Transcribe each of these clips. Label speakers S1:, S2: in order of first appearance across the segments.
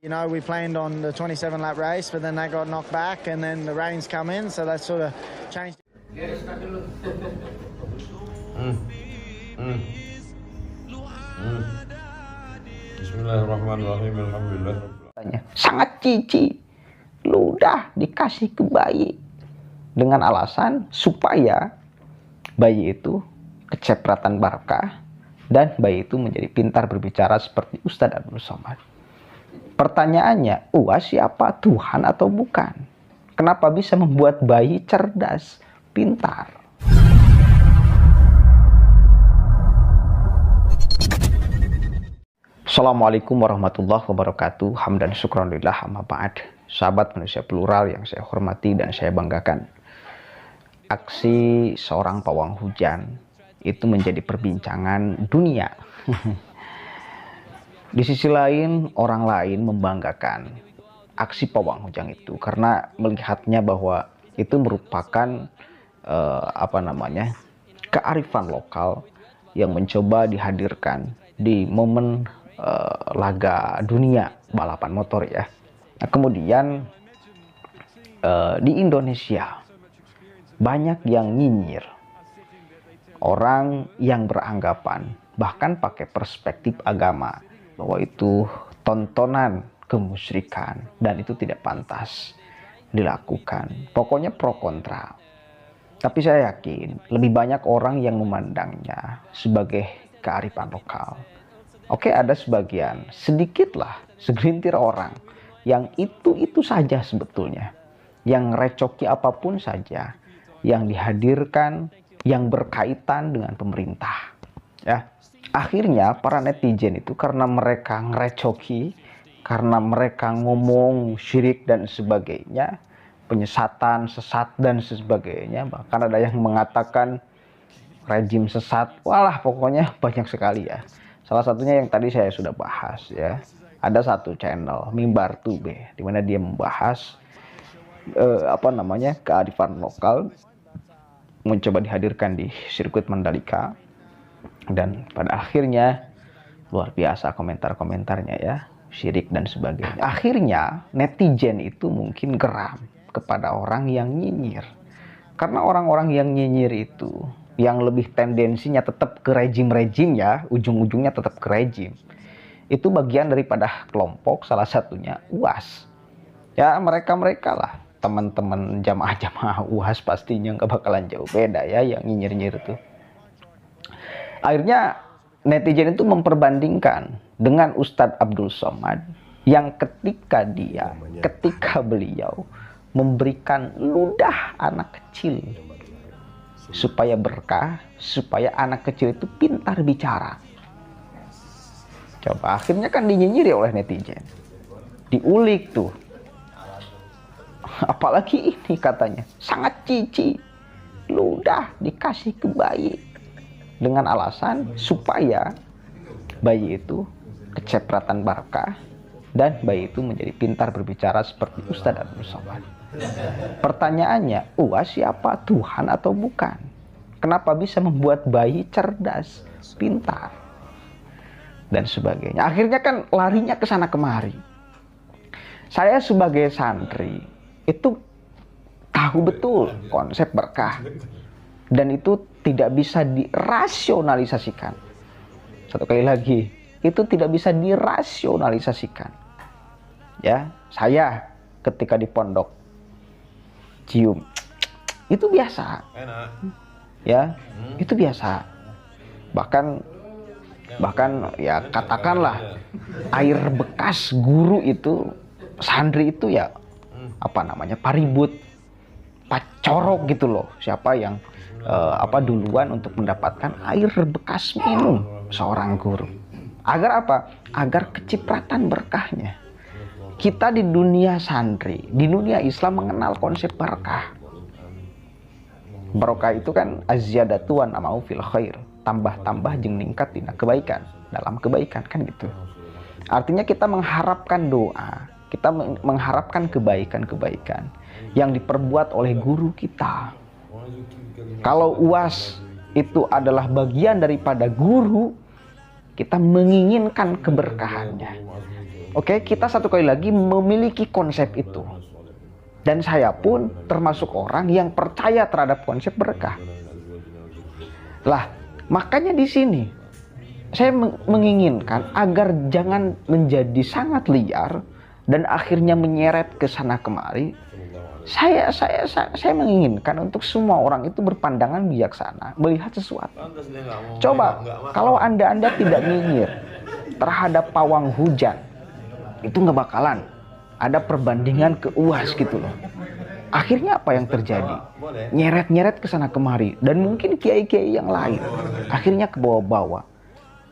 S1: You know, we planned on the 27 lap race, but then that got knocked back and then the rains come in, so that sort of changed.
S2: Bismillahirrahmanirrahim. Alhamdulillah.
S3: Sangat cici, ludah dikasih ke bayi dengan alasan supaya bayi itu kecipratan barakah dan bayi itu menjadi pintar berbicara seperti Ustadz Abdul Somad. Pertanyaannya, UAS siapa, Tuhan atau bukan? Kenapa bisa membuat bayi cerdas, pintar? Assalamualaikum warahmatullahi wabarakatuh. Hamdan syukran lillah amma ba'd. Sahabat manusia plural yang saya hormati dan saya banggakan. Aksi seorang pawang hujan itu menjadi perbincangan dunia. Di sisi lain, orang lain membanggakan aksi pawang hujan itu karena melihatnya bahwa itu merupakan kearifan lokal yang mencoba dihadirkan di momen laga dunia balapan motor ya. Nah, kemudian di Indonesia banyak yang nyinyir, orang yang beranggapan bahkan pakai perspektif agama bahwa itu tontonan kemusyrikan dan itu tidak pantas dilakukan. Pokoknya pro kontra. Tapi saya yakin lebih banyak orang yang memandangnya sebagai kearifan lokal. Oke, ada sebagian, sedikitlah, segelintir orang yang itu saja sebetulnya, yang recoki apapun saja, yang dihadirkan, yang berkaitan dengan pemerintah. Ya, akhirnya para netizen itu karena mereka ngerecoki, karena mereka ngomong syirik dan sebagainya, penyesatan, sesat dan sebagainya, bahkan ada yang mengatakan rejim sesat, walah pokoknya banyak sekali ya. Salah satunya yang tadi saya sudah bahas ya. Ada satu channel Mimbar Tube di mana dia membahas kearifan lokal, mencoba dihadirkan di sirkuit Mandalika, dan pada akhirnya luar biasa komentar-komentarnya ya, syirik dan sebagainya. Akhirnya netizen itu mungkin geram kepada orang yang nyinyir, karena orang-orang yang nyinyir itu yang lebih tendensinya tetap ke rejim-rejim ya, ujung-ujungnya tetap ke rejim. Itu bagian daripada kelompok, salah satunya UAS. Ya mereka-mereka lah, teman-teman jamaah-jamaah UAS pastinya nggak bakalan jauh beda ya yang nyinyir-nyinyir itu. Akhirnya netizen itu memperbandingkan dengan Ustadz Abdul Somad yang ketika beliau memberikan ludah anak kecil supaya berkah, supaya anak kecil itu pintar bicara. Coba akhirnya kan dinyinyiri oleh netizen, diulik tuh. Apalagi ini katanya sangat cici, ludah dikasih ke bayi dengan alasan supaya bayi itu kecipratan barakah dan bayi itu menjadi pintar berbicara seperti Ustadz Abdul Somad. Pertanyaannya, UAS siapa, Tuhan atau bukan? Kenapa bisa membuat bayi cerdas, pintar, dan sebagainya? Akhirnya kan larinya ke sana kemari. Saya sebagai santri itu tahu betul konsep berkah, dan itu tidak bisa dirasionalisasikan. Satu kali lagi, itu tidak bisa dirasionalisasikan. Ya, saya ketika di pondok cium itu biasa. Ya, itu biasa. Bahkan ya katakanlah air bekas guru itu, santri itu ya paribut, pacorok gitu loh. Siapa yang duluan untuk mendapatkan air bekas minum seorang guru. Agar apa? Agar kecipratan berkahnya. Kita di dunia santri, di dunia Islam mengenal konsep barakah. Barokah itu kan azyadatu wan amau fil khair, tambah-tambah jeung ningkat dina kebaikan, dalam kebaikan kan gitu. Artinya kita mengharapkan doa, kita mengharapkan kebaikan-kebaikan yang diperbuat oleh guru kita. Kalau UAS itu adalah bagian daripada guru, kita menginginkan keberkahannya. Oke, kita satu kali lagi memiliki konsep itu. Dan saya pun termasuk orang yang percaya terhadap konsep berkah. Lah, makanya di sini saya menginginkan agar jangan menjadi sangat liar dan akhirnya menyeret ke sana kemari. Saya menginginkan untuk semua orang itu berpandangan bijaksana, melihat sesuatu. Coba kalau Anda tidak nyinyir terhadap pawang hujan, itu nggak bakalan ada perbandingan ke UAS gitu loh. Akhirnya apa yang terjadi? Nyeret-nyeret ke sana kemari, dan mungkin kiai-kiai yang lain akhirnya ke bawah-bawah.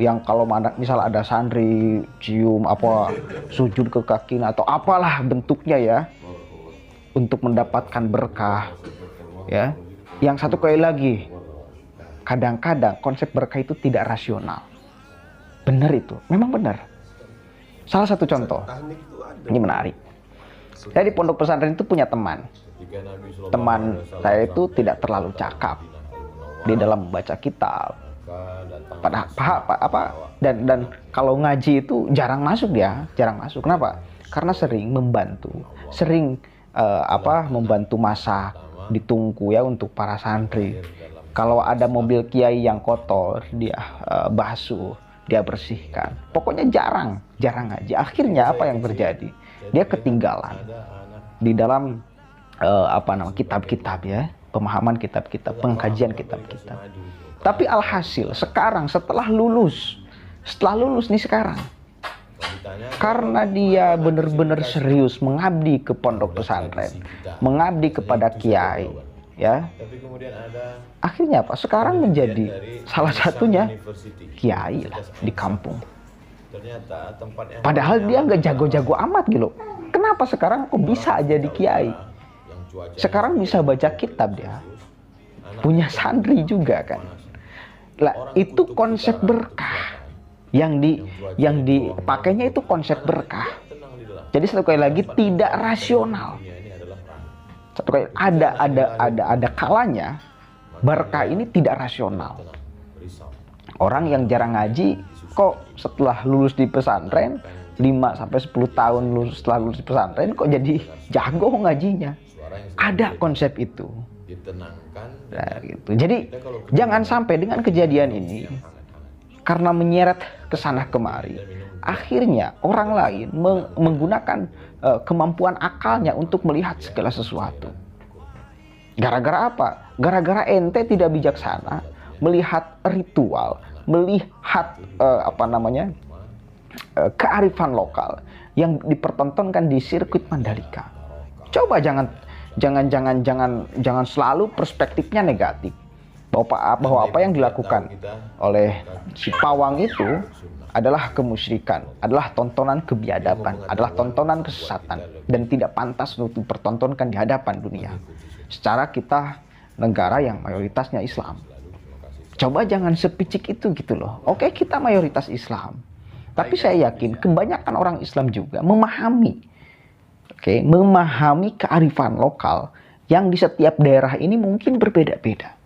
S3: Yang kalau misal ada santri cium apa sujud ke kaki atau apalah bentuknya ya untuk mendapatkan berkah ya. Yang satu kali lagi, kadang-kadang konsep berkah itu tidak rasional. Benar itu, memang benar. Salah satu contoh, ini menarik. Saya di pondok pesantren itu punya teman. Teman saya itu tidak terlalu cakap di dalam membaca kitab. Dan kalau ngaji itu jarang masuk dia, jarang masuk. Kenapa? Karena sering membantu, membantu masak, ditunggu ya untuk para santri. Kalau ada mobil kiai yang kotor, dia basuh, dia bersihkan. Pokoknya jarang ngaji. Akhirnya apa yang terjadi? Dia ketinggalan di dalam kitab-kitab ya, pemahaman kitab-kitab, pengkajian kitab-kitab. Tapi alhasil sekarang setelah lulus nih sekarang, karena dia benar-benar serius mengabdi ke pondok pesantren, mengabdi kepada kiai ya, akhirnya apa? Sekarang menjadi salah satunya kiai lah di kampung. Padahal dia nggak jago-jago amat gitu. Kenapa sekarang kok bisa jadi kiai? Sekarang bisa baca kitab dia, punya santri juga kan. Lah itu konsep berkah yang dipakainya itu konsep berkah. Jadi satu kali lagi tidak rasional. Satu kali ada kalanya berkah ini tidak rasional. Orang yang jarang ngaji kok setelah lulus di pesantren 5-10 tahun setelah lulus di pesantren kok jadi jago ngajinya. Ada konsep itu. Nah, gitu. Jadi jangan sampai dengan kejadian ini karena menyeret ke sana kemari, akhirnya orang lain menggunakan kemampuan akalnya untuk melihat segala sesuatu. Gara-gara apa? Gara-gara ente tidak bijaksana melihat ritual, melihat kearifan lokal yang dipertontonkan di sirkuit Mandalika. Coba jangan selalu perspektifnya negatif. Bahwa apa yang dilakukan oleh si pawang itu adalah kemusyrikan, adalah tontonan kebiadaban, adalah tontonan kesesatan dan tidak pantas untuk dipertontonkan di hadapan dunia. Secara kita negara yang mayoritasnya Islam. Coba jangan sepicik itu gitu loh. Oke, kita mayoritas Islam. Tapi saya yakin kebanyakan orang Islam juga memahami kearifan lokal yang di setiap daerah ini mungkin berbeda-beda.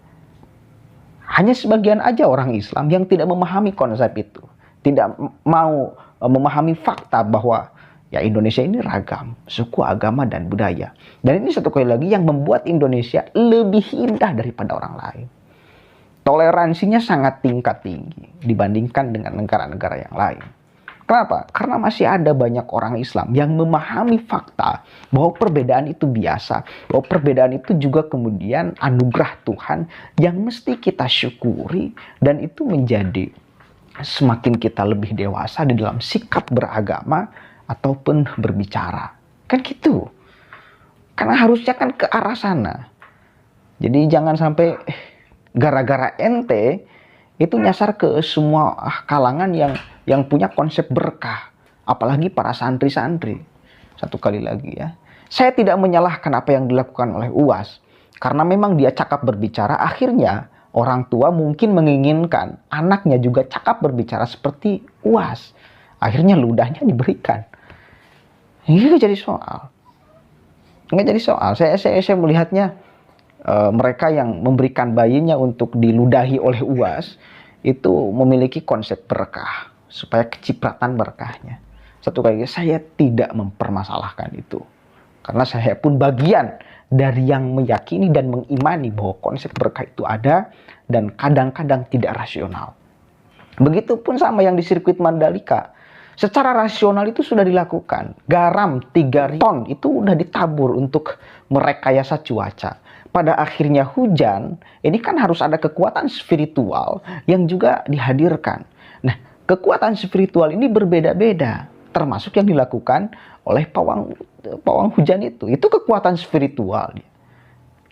S3: Hanya sebagian aja orang Islam yang tidak memahami konsep itu. Tidak mau memahami fakta bahwa ya Indonesia ini ragam, suku, agama, dan budaya. Dan ini satu kali lagi yang membuat Indonesia lebih indah daripada orang lain. Toleransinya sangat tingkat tinggi dibandingkan dengan negara-negara yang lain. Kenapa? Karena masih ada banyak orang Islam yang memahami fakta bahwa perbedaan itu biasa, bahwa perbedaan itu juga kemudian anugerah Tuhan yang mesti kita syukuri, dan itu menjadi semakin kita lebih dewasa di dalam sikap beragama ataupun berbicara. Kan gitu. Karena harusnya kan ke arah sana. Jadi jangan sampai gara-gara ente itu nyasar ke semua kalangan yang punya konsep berkah, apalagi para santri-santri. Satu kali lagi ya, saya tidak menyalahkan apa yang dilakukan oleh UAS, karena memang dia cakap berbicara. Akhirnya orang tua mungkin menginginkan anaknya juga cakap berbicara seperti UAS. Akhirnya ludahnya diberikan. Ini nggak jadi soal. Saya melihatnya mereka yang memberikan bayinya untuk diludahi oleh UAS itu memiliki konsep berkah supaya kecipratan berkahnya. Satu kali lagi, saya tidak mempermasalahkan itu. Karena saya pun bagian dari yang meyakini dan mengimani bahwa konsep berkah itu ada dan kadang-kadang tidak rasional. Begitupun sama yang di sirkuit Mandalika. Secara rasional itu sudah dilakukan. Garam 3 ton itu udah ditabur untuk merekayasa cuaca. Pada akhirnya hujan, ini kan harus ada kekuatan spiritual yang juga dihadirkan. Nah, kekuatan spiritual ini berbeda-beda, termasuk yang dilakukan oleh pawang hujan itu. Itu kekuatan spiritual.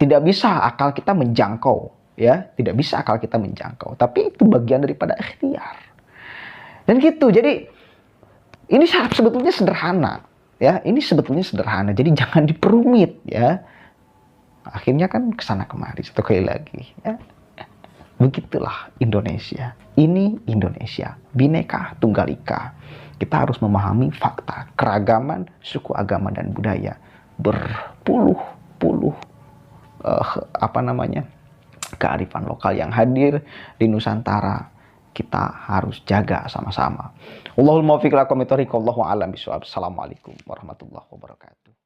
S3: Tidak bisa akal kita menjangkau, ya, tidak bisa akal kita menjangkau. Tapi itu bagian daripada ikhtiar. Dan gitu. Jadi ini sebetulnya sederhana, ya. Ini sebetulnya sederhana. Jadi jangan diperumit, ya. Akhirnya kan kesana kemari satu kali lagi, ya. Begitulah Indonesia. Ini Indonesia, Bhinneka Tunggal Ika. Kita harus memahami fakta keragaman suku, agama, dan budaya berpuluh-puluh kearifan lokal yang hadir di Nusantara. Kita harus jaga sama-sama. Allahul muwaffiq ila aqwamit thoriq. Wallahu a'lam bishawab. Assalamualaikum warahmatullahi wabarakatuh.